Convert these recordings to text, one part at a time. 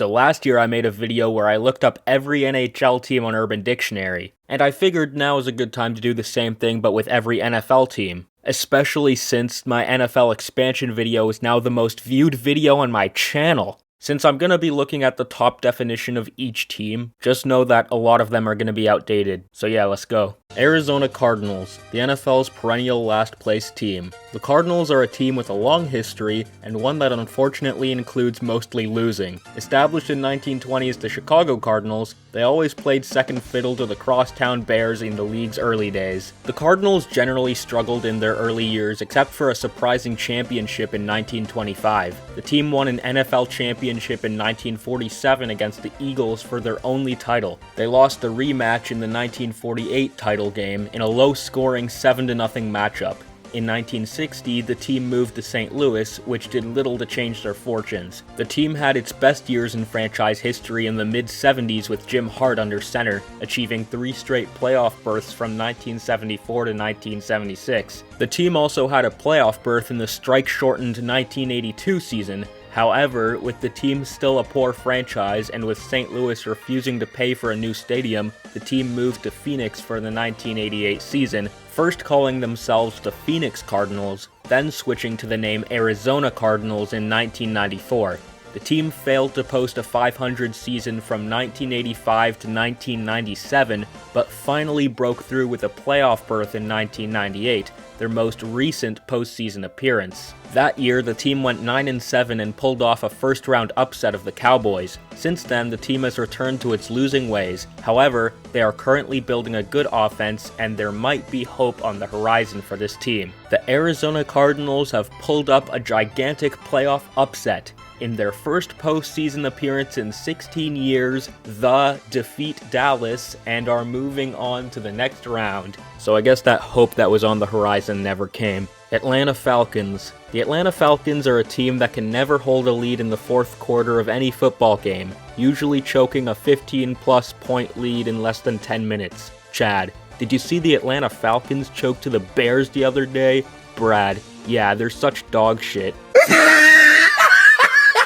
So last year I made a video where I looked up every NHL team on Urban Dictionary, and I figured now is a good time to do the same thing but with every NFL team. Especially since my NFL expansion video is now the most viewed video on my channel. Since I'm gonna be looking at the top definition of each team, just know that a lot of them are gonna be outdated. So yeah, let's go. Arizona Cardinals, the NFL's perennial last place team. The Cardinals are a team with a long history, and one that unfortunately includes mostly losing. Established in 1920 as the Chicago Cardinals, they always played second fiddle to the crosstown Bears in the league's early days. The Cardinals generally struggled in their early years except for a surprising championship in 1925. The team won an NFL championship in 1947 against the Eagles for their only title. They lost the rematch in the 1948 title game in a low-scoring 7-0 matchup. In 1960, the team moved to St. Louis, which did little to change their fortunes. The team had its best years in franchise history in the mid-70s with Jim Hart under center, achieving 3 straight playoff berths from 1974 to 1976. The team also had a playoff berth in the strike-shortened 1982 season. However, with the team still a poor franchise and with St. Louis refusing to pay for a new stadium, the team moved to Phoenix for the 1988 season, first calling themselves the Phoenix Cardinals, then switching to the name Arizona Cardinals in 1994. The team failed to post a 500 season from 1985 to 1997, but finally broke through with a playoff berth in 1998, their most recent postseason appearance. That year, the team went 9-7 and pulled off a first-round upset of the Cowboys. Since then, the team has returned to its losing ways. However, they are currently building a good offense, and there might be hope on the horizon for this team. The Arizona Cardinals have pulled up a gigantic playoff upset. In their first postseason appearance in 16 years, the defeat Dallas and are moving on to the next round. So I guess that hope that was on the horizon never came. Atlanta Falcons. The Atlanta Falcons are a team that can never hold a lead in the fourth quarter of any football game, usually choking a 15-plus point lead in less than 10 minutes. Chad, did you see the Atlanta Falcons choke to the Bears the other day? Brad, yeah, they're such dog shit.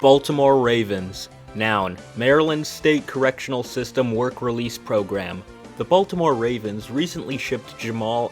Baltimore Ravens. Noun, Maryland State Correctional System Work Release Program. The Baltimore Ravens recently shipped Jamal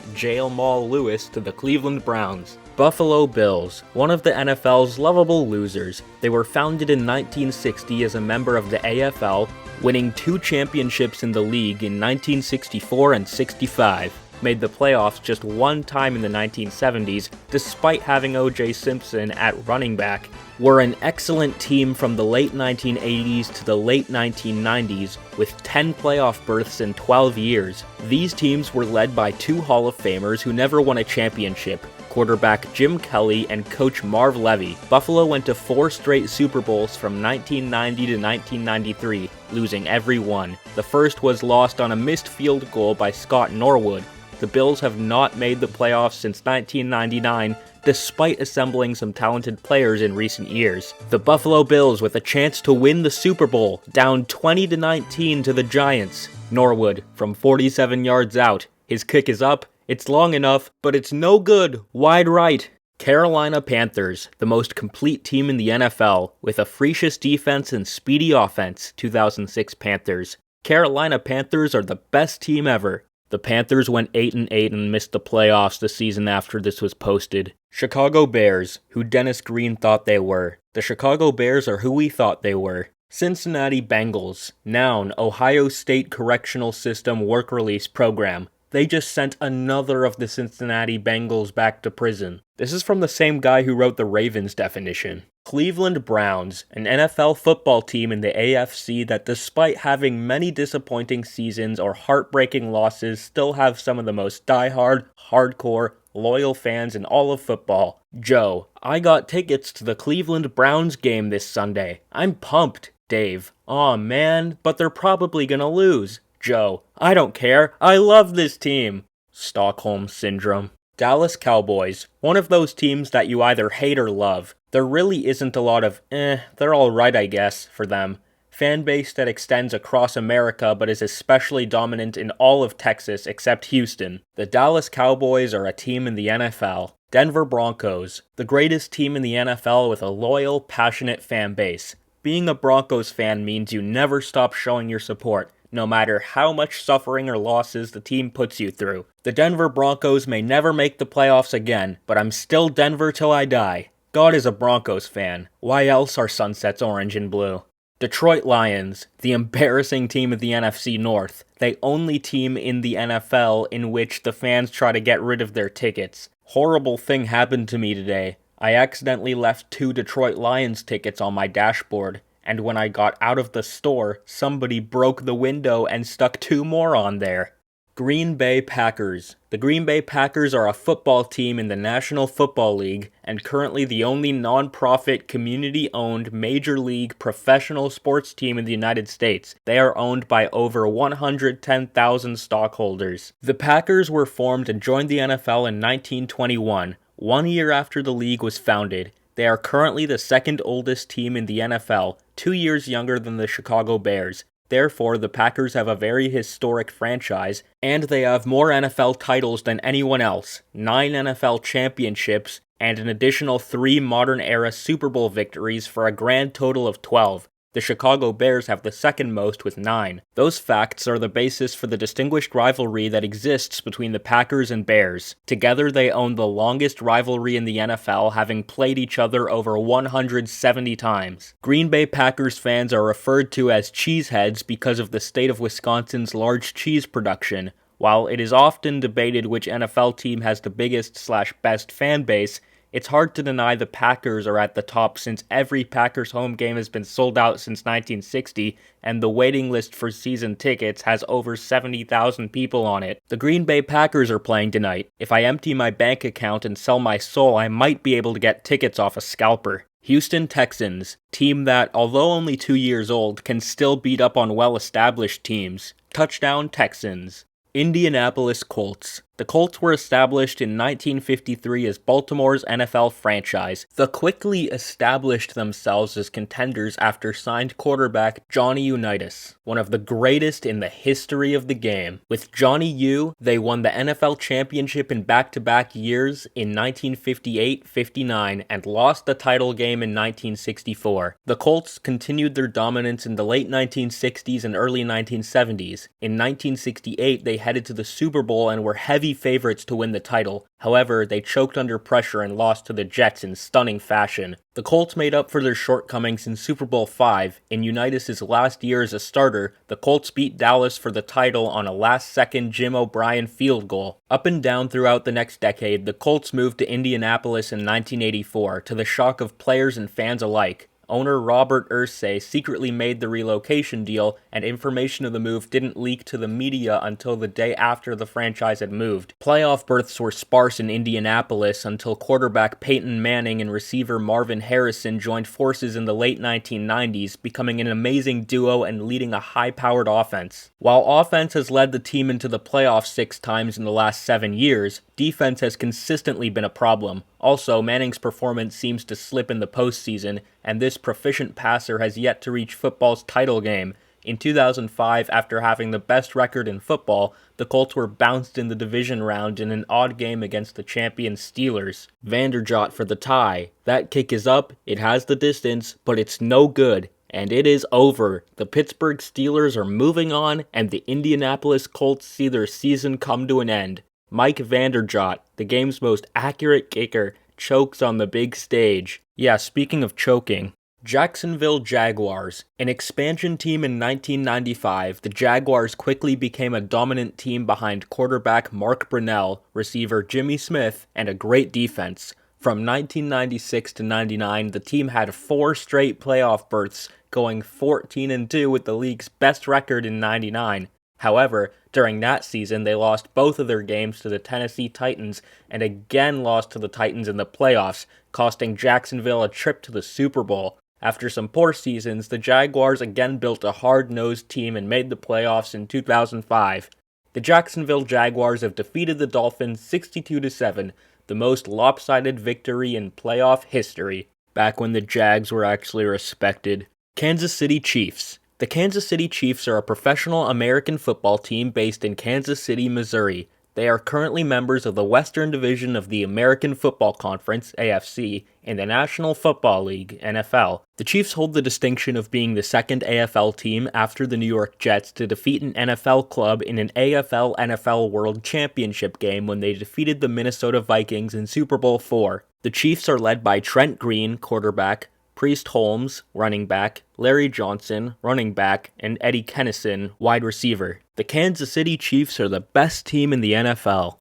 Lewis to the Cleveland Browns. Buffalo Bills, one of the NFL's lovable losers. They were founded in 1960 as a member of the AFL, winning 2 championships in the league in 1964 and 65. Made the playoffs just one time in the 1970s, despite having O.J. Simpson at running back. Were an excellent team from the late 1980s to the late 1990s, with 10 playoff berths in 12 years. These teams were led by 2 Hall of Famers who never won a championship, quarterback Jim Kelly and coach Marv Levy. Buffalo went to 4 straight Super Bowls from 1990 to 1993, losing every one. The first was lost on a missed field goal by Scott Norwood. The Bills have not made the playoffs since 1999, despite assembling some talented players in recent years. The Buffalo Bills with a chance to win the Super Bowl, down 20-19 to the Giants. Norwood, from 47 yards out. His kick is up, it's long enough, but it's no good, wide right. Carolina Panthers, the most complete team in the NFL, with a freakish defense and speedy offense, 2006 Panthers. Carolina Panthers are the best team ever. The Panthers went 8-8 and missed the playoffs the season after this was posted. Chicago Bears, who Dennis Green thought they were. The Chicago Bears are who we thought they were. Cincinnati Bengals. Noun, Ohio State Correctional System Work Release Program. They just sent another of the Cincinnati Bengals back to prison. This is from the same guy who wrote the Ravens definition. Cleveland Browns, an NFL football team in the AFC that despite having many disappointing seasons or heartbreaking losses still have some of the most diehard, hardcore, loyal fans in all of football. Joe, I got tickets to the Cleveland Browns game this Sunday. I'm pumped. Dave, aw man, but they're probably gonna lose. Joe, I don't care. I love this team. Stockholm Syndrome. Dallas Cowboys, one of those teams that you either hate or love. There really isn't a lot of, they're alright I guess, for them. Fan base that extends across America but is especially dominant in all of Texas except Houston. The Dallas Cowboys are a team in the NFL. Denver Broncos, the greatest team in the NFL with a loyal, passionate fan base. Being a Broncos fan means you never stop showing your support, no matter how much suffering or losses the team puts you through. The Denver Broncos may never make the playoffs again, but I'm still Denver till I die. God is a Broncos fan. Why else are sunsets orange and blue? Detroit Lions, the embarrassing team of the NFC North, the only team in the NFL in which the fans try to get rid of their tickets. Horrible thing happened to me today. I accidentally left 2 Detroit Lions tickets on my dashboard, and when I got out of the store, somebody broke the window and stuck 2 more on there. Green Bay Packers. The Green Bay Packers are a football team in the National Football League and currently the only non-profit, community-owned Major League professional sports team in the United States. They are owned by over 110,000 stockholders. The Packers were formed and joined the NFL in 1921, 1 year after the league was founded. They are currently the second oldest team in the NFL, 2 years younger than the Chicago Bears. Therefore, the Packers have a very historic franchise, and they have more NFL titles than anyone else, 9 NFL championships, and an additional 3 modern-era Super Bowl victories for a grand total of 12. The Chicago Bears have the second most with 9. Those facts are the basis for the distinguished rivalry that exists between the Packers and Bears. Together they own the longest rivalry in the NFL, having played each other over 170 times. Green Bay Packers fans are referred to as cheeseheads because of the state of Wisconsin's large cheese production. While it is often debated which NFL team has the biggest/best fan base, it's hard to deny the Packers are at the top since every Packers home game has been sold out since 1960, and the waiting list for season tickets has over 70,000 people on it. The Green Bay Packers are playing tonight. If I empty my bank account and sell my soul, I might be able to get tickets off a scalper. Houston Texans, team that, although only 2 years old, can still beat up on well-established teams. Touchdown Texans. Indianapolis Colts. The Colts were established in 1953 as Baltimore's NFL franchise. They quickly established themselves as contenders after signed quarterback Johnny Unitas, one of the greatest in the history of the game. With Johnny U, they won the NFL championship in back-to-back years in 1958, 59, and lost the title game in 1964. The Colts continued their dominance in the late 1960s and early 1970s. In 1968, they headed to the Super Bowl and were heavy favorites to win the title. However, they choked under pressure and lost to the Jets in stunning fashion. The Colts made up for their shortcomings in Super Bowl V. In Unitas' last year as a starter, the Colts beat Dallas for the title on a last-second Jim O'Brien field goal. Up and down throughout the next decade, the Colts moved to Indianapolis in 1984, to the shock of players and fans alike. Owner Robert Irsay secretly made the relocation deal, and information of the move didn't leak to the media until the day after the franchise had moved. Playoff berths were sparse in Indianapolis until quarterback Peyton Manning and receiver Marvin Harrison joined forces in the late 1990s, becoming an amazing duo and leading a high-powered offense. While offense has led the team into the playoffs 6 times in the last 7 years, defense has consistently been a problem. Also, Manning's performance seems to slip in the postseason, and this proficient passer has yet to reach football's title game. In 2005, after having the best record in football, the Colts were bounced in the division round in an odd game against the champion Steelers. Vanderjagt for the tie. That kick is up, it has the distance, but it's no good. And it is over. The Pittsburgh Steelers are moving on, and the Indianapolis Colts see their season come to an end. Mike Vanderjagt, the game's most accurate kicker, chokes on the big stage. Yeah, speaking of choking, Jacksonville Jaguars. An expansion team in 1995, the Jaguars quickly became a dominant team behind quarterback Mark Brunell, receiver Jimmy Smith, and a great defense. From 1996 to 99, the team had 4 straight playoff berths, going 14-2 with the league's best record in 99. However, during that season, they lost both of their games to the Tennessee Titans and again lost to the Titans in the playoffs, costing Jacksonville a trip to the Super Bowl. After some poor seasons, the Jaguars again built a hard-nosed team and made the playoffs in 2005. The Jacksonville Jaguars have defeated the Dolphins 62-7, the most lopsided victory in playoff history, back when the Jags were actually respected. Kansas City Chiefs. The Kansas City Chiefs are a professional American football team based in Kansas City, Missouri. They are currently members of the Western Division of the American Football Conference, AFC, and the National Football League, NFL. The Chiefs hold the distinction of being the second AFL team after the New York Jets to defeat an NFL club in an AFL-NFL World Championship game when they defeated the Minnesota Vikings in Super Bowl IV. The Chiefs are led by Trent Green, quarterback, Priest Holmes, running back, Larry Johnson, running back, and Eddie Kennison, wide receiver. The Kansas City Chiefs are the best team in the NFL.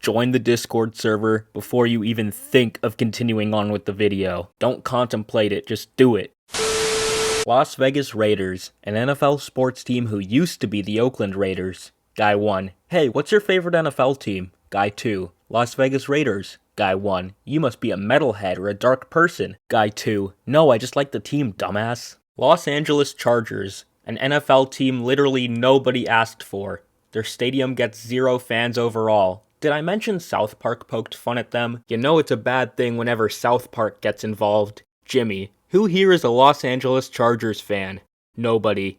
Join the Discord server before you even think of continuing on with the video. Don't contemplate it, just do it. Las Vegas Raiders, an NFL sports team who used to be the Oakland Raiders. Guy 1. Hey, what's your favorite NFL team? Guy 2. Las Vegas Raiders. Guy 1. You must be a metalhead or a dark person. Guy 2. No, I just like the team, dumbass. Los Angeles Chargers, an NFL team literally nobody asked for. Their stadium gets 0 fans overall. Did I mention South Park poked fun at them? You know it's a bad thing whenever South Park gets involved. Jimmy. Who here is a Los Angeles Chargers fan? Nobody.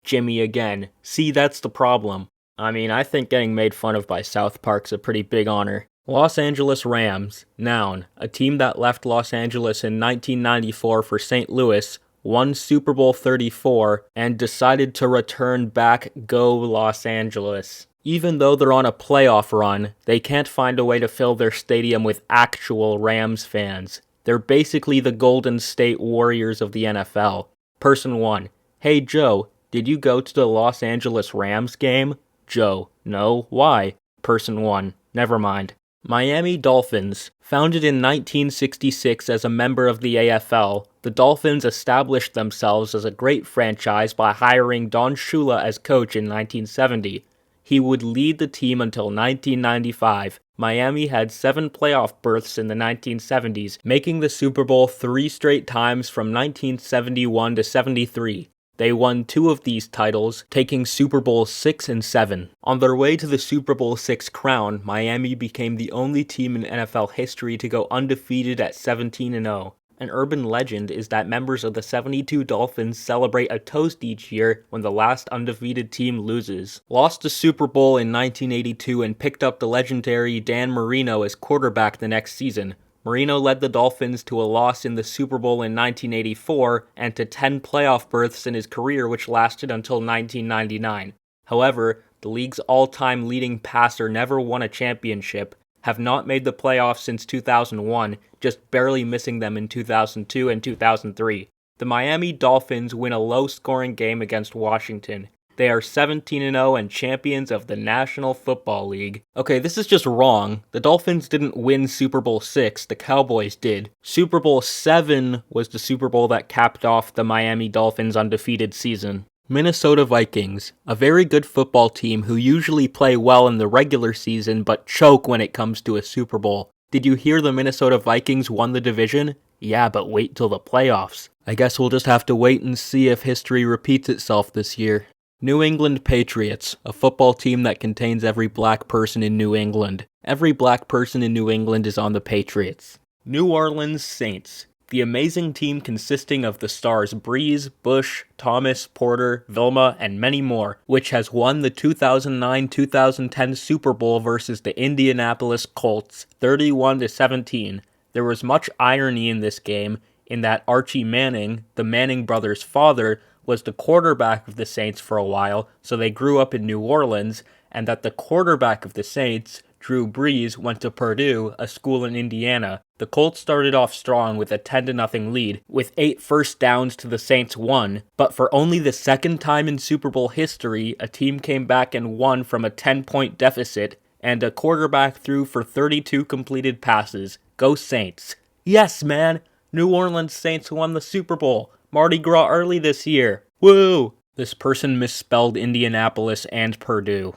Jimmy again. See, that's the problem. I mean, I think getting made fun of by South Park's a pretty big honor. Los Angeles Rams, noun, a team that left Los Angeles in 1994 for St. Louis, won Super Bowl 34, and decided to return back. Go Los Angeles. Even though they're on a playoff run, they can't find a way to fill their stadium with actual Rams fans. They're basically the Golden State Warriors of the NFL. Person 1. Hey Joe, did you go to the Los Angeles Rams game? Joe. No. Why? Person 1. Never mind. Miami Dolphins. Founded in 1966 as a member of the AFL, the Dolphins established themselves as a great franchise by hiring Don Shula as coach in 1970. He would lead the team until 1995. Miami had 7 playoff berths in the 1970s, making the Super Bowl 3 straight times from 1971 to 73. They won 2 of these titles, taking Super Bowl 6 and 7. On their way to the Super Bowl 6 crown, Miami became the only team in NFL history to go undefeated at 17-0. An urban legend is that members of the 72 Dolphins celebrate a toast each year when the last undefeated team loses. Lost the Super Bowl in 1982 and picked up the legendary Dan Marino as quarterback the next season. Marino led the Dolphins to a loss in the Super Bowl in 1984 and to 10 playoff berths in his career, which lasted until 1999. However, the league's all-time leading passer never won a championship, have not made the playoffs since 2001, just barely missing them in 2002 and 2003. The Miami Dolphins win a low-scoring game against Washington. They are 17-0 and champions of the National Football League. Okay, this is just wrong. The Dolphins didn't win Super Bowl 6, the Cowboys did. Super Bowl 7 was the Super Bowl that capped off the Miami Dolphins' undefeated season. Minnesota Vikings, a very good football team who usually play well in the regular season but choke when it comes to a Super Bowl. Did you hear the Minnesota Vikings won the division? Yeah, but wait till the playoffs. I guess we'll just have to wait and see if history repeats itself this year. New England Patriots, a football team that contains every black person in New England. Every black person in New England is on the Patriots. New Orleans Saints, the amazing team consisting of the stars Breeze, Bush, Thomas, Porter, Vilma, and many more, which has won the 2009-2010 Super Bowl versus the Indianapolis Colts, 31-17. There was much irony in this game, in that Archie Manning, the Manning brothers' father, was the quarterback of the Saints for a while, so they grew up in New Orleans, and that the quarterback of the Saints, Drew Brees, went to Purdue, a school in Indiana. The Colts started off strong with a 10-0 lead, with 8 first downs to the Saints' 1, but for only the second time in Super Bowl history, a team came back and won from a 10-point deficit, and a quarterback threw for 32 completed passes. Go Saints. Yes, man! New Orleans Saints won the Super Bowl. Mardi Gras early this year. Woo! This person misspelled Indianapolis and Purdue.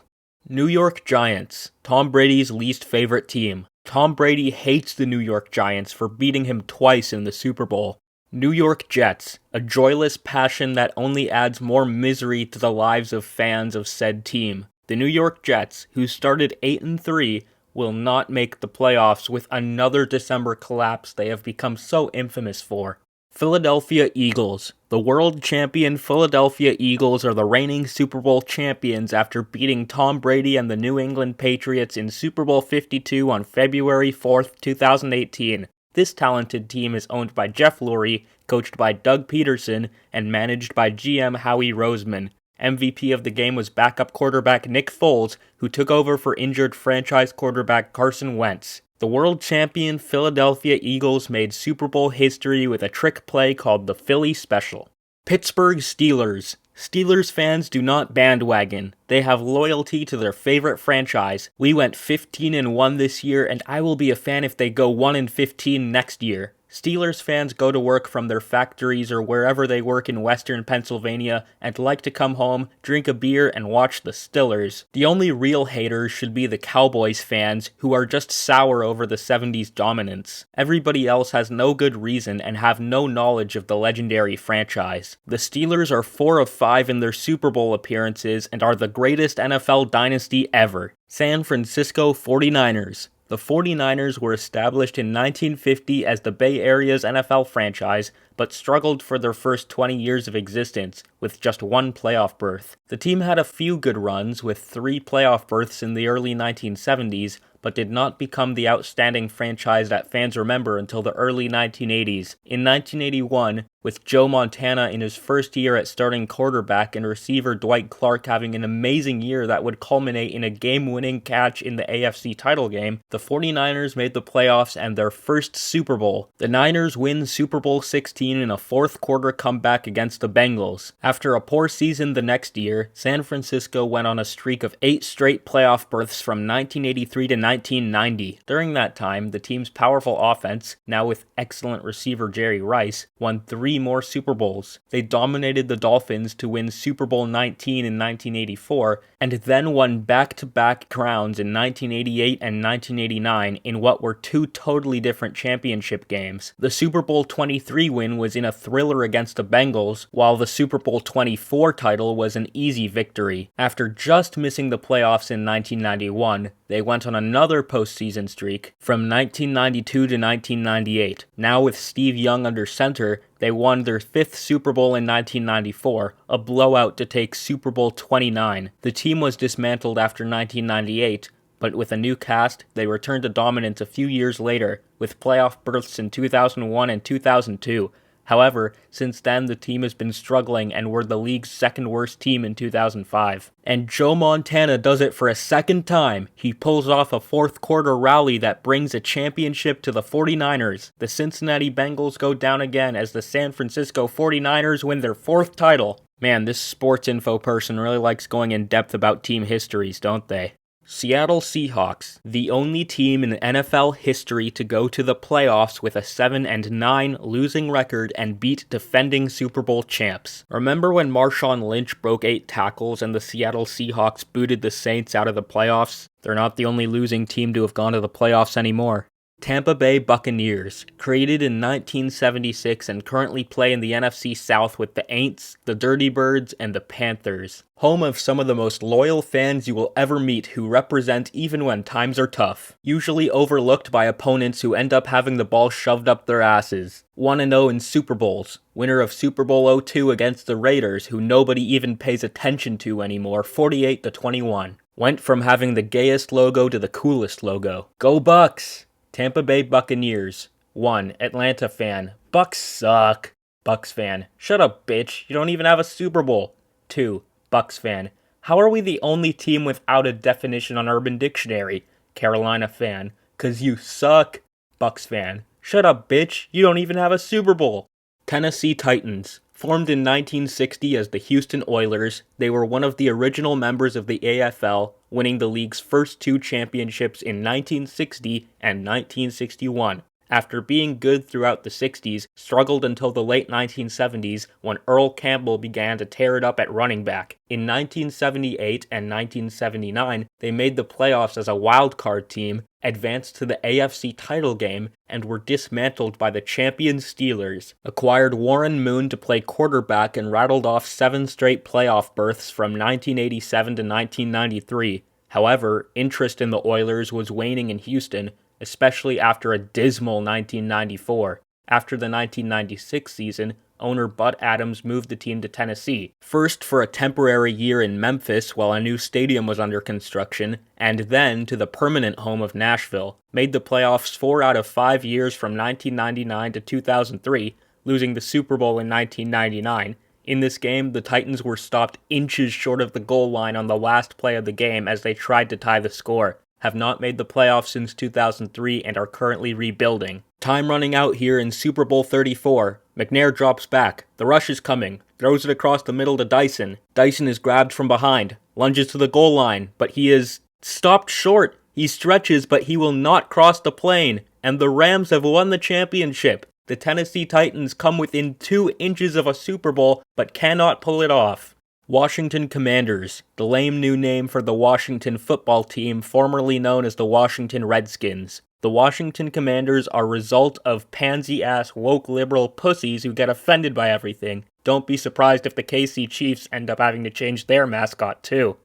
New York Giants, Tom Brady's least favorite team. Tom Brady hates the New York Giants for beating him twice in the Super Bowl. New York Jets, a joyless passion that only adds more misery to the lives of fans of said team. The New York Jets, who started 8-3, will not make the playoffs with another December collapse they have become so infamous for. Philadelphia Eagles. The world champion Philadelphia Eagles are the reigning Super Bowl champions after beating Tom Brady and the New England Patriots in Super Bowl 52 on February 4th, 2018. This talented team is owned by Jeff Lurie, coached by Doug Peterson, and managed by GM Howie Roseman. MVP of the game was backup quarterback Nick Foles, who took over for injured franchise quarterback Carson Wentz. The world champion Philadelphia Eagles made Super Bowl history with a trick play called the Philly Special. Pittsburgh Steelers. Steelers fans do not bandwagon. They have loyalty to their favorite franchise. We went 15-1 this year, and I will be a fan if they go 1-15 next year. Steelers fans go to work from their factories or wherever they work in western Pennsylvania and like to come home, drink a beer, and watch the Stillers. The only real haters should be the Cowboys fans, who are just sour over the 70s dominance. Everybody else has no good reason and have no knowledge of the legendary franchise. The Steelers are 4 of 5 in their Super Bowl appearances and are the greatest NFL dynasty ever. San Francisco 49ers. The 49ers were established in 1950 as the Bay Area's NFL franchise, but struggled for their first 20 years of existence, with just one playoff berth. The team had a few good runs, with 3 playoff berths in the early 1970s, but did not become the outstanding franchise that fans remember until the early 1980s. In 1981, with Joe Montana in his first year at starting quarterback and receiver Dwight Clark having an amazing year that would culminate in a game-winning catch in the AFC title game, the 49ers made the playoffs and their first Super Bowl. The Niners win Super Bowl 16 in a fourth-quarter comeback against the Bengals. After a poor season the next year, San Francisco went on a streak of 8 straight playoff berths from 1983 to 1990. During that time, the team's powerful offense, now with excellent receiver Jerry Rice, won 3 more Super Bowls. They dominated the Dolphins to win Super Bowl 19 in 1984, and then won back-to-back crowns in 1988 and 1989 in what were 2 totally different championship games. The Super Bowl 23 win was in a thriller against the Bengals, while the Super Bowl 24 title was an easy victory. After just missing the playoffs in 1991, they went on another postseason streak from 1992 to 1998. Now with Steve Young under center, they won their 5th Super Bowl in 1994, a blowout to take Super Bowl 29. The team was dismantled after 1998, but with a new cast, they returned to dominance a few years later, with playoff berths in 2001 and 2002. However, since then the team has been struggling and were the league's second worst team in 2005. And Joe Montana does it for a second time. He pulls off a fourth-quarter rally that brings a championship to the 49ers. The Cincinnati Bengals go down again as the San Francisco 49ers win their 4th title. Man, this sports info person really likes going in depth about team histories, don't they? Seattle Seahawks, the only team in NFL history to go to the playoffs with a 7-9 losing record and beat defending Super Bowl champs. Remember when Marshawn Lynch broke 8 tackles and the Seattle Seahawks booted the Saints out of the playoffs? They're not the only losing team to have gone to the playoffs anymore. Tampa Bay Buccaneers, created in 1976 and currently play in the NFC South with the Aints, the Dirty Birds, and the Panthers. Home of some of the most loyal fans you will ever meet who represent even when times are tough. Usually overlooked by opponents who end up having the ball shoved up their asses. 1-0 in Super Bowls. Winner of Super Bowl 02 against the Raiders, who nobody even pays attention to anymore, 48-21. Went from having the gayest logo to the coolest logo. Go Bucks! Tampa Bay Buccaneers. 1. Atlanta fan. Bucks suck. Bucks fan. Shut up, bitch. You don't even have a Super Bowl. 2. Bucks fan. How are we the only team without a definition on Urban Dictionary? Carolina fan. 'Cause you suck. Bucks fan. Shut up, bitch. You don't even have a Super Bowl. Tennessee Titans. Formed in 1960 as the Houston Oilers, they were one of the original members of the AFL, winning the league's first 2 championships in 1960 and 1961. After being good throughout the 60s, struggled until the late 1970s when Earl Campbell began to tear it up at running back. In 1978 and 1979, they made the playoffs as a wildcard team, advanced to the AFC title game, and were dismantled by the champion Steelers. Acquired Warren Moon to play quarterback and rattled off 7 straight playoff berths from 1987 to 1993. However, interest in the Oilers was waning in Houston, especially after a dismal 1994. After the 1996 season, owner Bud Adams moved the team to Tennessee, first for a temporary year in Memphis while a new stadium was under construction, and then to the permanent home of Nashville. Made the playoffs 4 out of 5 years from 1999 to 2003, losing the Super Bowl in 1999. In this game, the Titans were stopped inches short of the goal line on the last play of the game as they tried to tie the score. Have not made the playoffs since 2003 and are currently rebuilding. Time running out here in Super Bowl 34. McNair drops back. The rush is coming. Throws it across the middle to Dyson. Dyson is grabbed from behind. Lunges to the goal line, but he is stopped short. He stretches, but he will not cross the plane. And the Rams have won the championship. The Tennessee Titans come within 2 inches of a Super Bowl, but cannot pull it off. Washington Commanders, the lame new name for the Washington football team formerly known as the Washington Redskins. The Washington Commanders are a result of pansy-ass woke liberal pussies who get offended by everything. Don't be surprised if the KC Chiefs end up having to change their mascot too.